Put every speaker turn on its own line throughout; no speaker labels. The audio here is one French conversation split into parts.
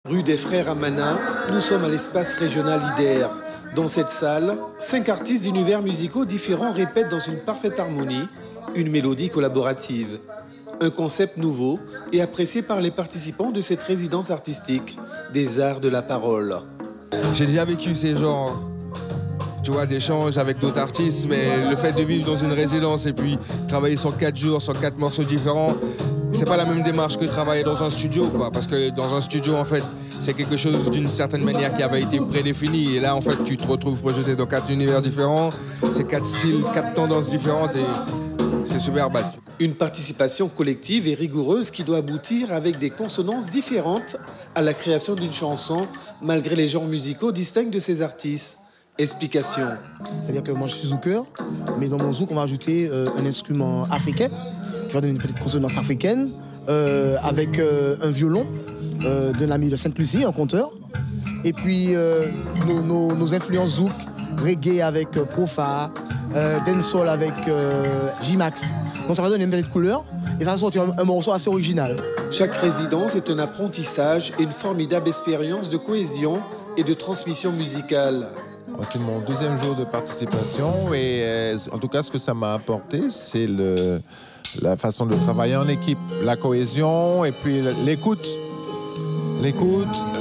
Rue des Frères Amana, nous sommes à l'espace régional IDER. Dans cette salle, 5 artistes d'univers musicaux différents répètent dans une parfaite harmonie une mélodie collaborative. Un concept nouveau et apprécié par les participants de cette résidence artistique des arts de la parole.
J'ai déjà vécu ces genres, tu vois, d'échanges avec d'autres artistes, mais le fait de vivre dans une résidence et puis travailler sur 4 jours, sur 4 morceaux différents, c'est pas la même démarche que travailler dans un studio, quoi. Parce que dans un studio, en fait, c'est quelque chose d'une certaine manière qui avait été prédéfini. Et là, en fait, tu te retrouves projeté dans 4 univers différents, c'est 4 styles, 4 tendances différentes et c'est super bad.
Une participation collective et rigoureuse qui doit aboutir avec des consonances différentes à la création d'une chanson, malgré les genres musicaux distincts de ces artistes. Explication.
C'est-à-dire que moi je suis zoukeur, mais dans mon zouk on va ajouter un instrument africain qui va donner une petite consonance africaine avec un violon d'un ami de Sainte-Lucie, un conteur. Et puis nos influences zouk, reggae avec Profa, dancehall avec J-Max. Donc ça va donner une petite couleur et ça va sortir un morceau assez original.
Chaque résidence est un apprentissage et une formidable expérience de cohésion et de transmission musicale.
C'est mon 2e jour de participation et en tout cas ce que ça m'a apporté, c'est la façon de travailler en équipe, la cohésion et puis l'écoute,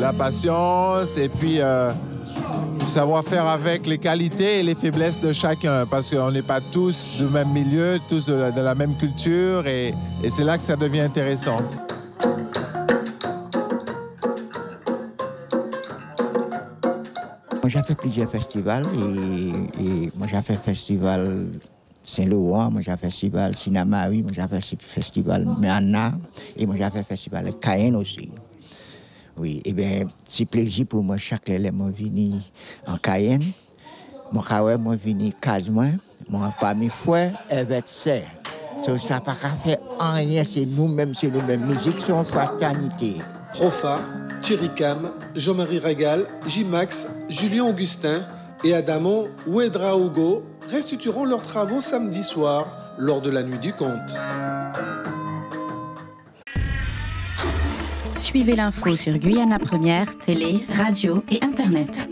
la patience et puis savoir faire avec les qualités et les faiblesses de chacun parce qu'on n'est pas tous du même milieu, tous de la même culture et c'est là que ça devient intéressant.
Moi, j'ai fait plusieurs festivals et moi j'ai fait festival Saint-Laurent, moi j'ai fait festival Sinamari, moi j'ai fait festival Mana et moi j'ai fait festival Cayenne aussi. Oui, et bien c'est plaisir pour moi chaque année moi venir en Cayenne, moi venir Casmoin, moi parmi frères avec sœurs. Ça n'a pas qu'à faire rien, c'est nous-mêmes musique, c'est une fraternité.
Profa, Thierry Cam, Jean-Marie Ragal, J-Max, Julien Augustin et Adamon Ouedraogo restitueront leurs travaux samedi soir lors de la Nuit du Conte.
Suivez l'info sur Guyana Première, télé, radio et internet.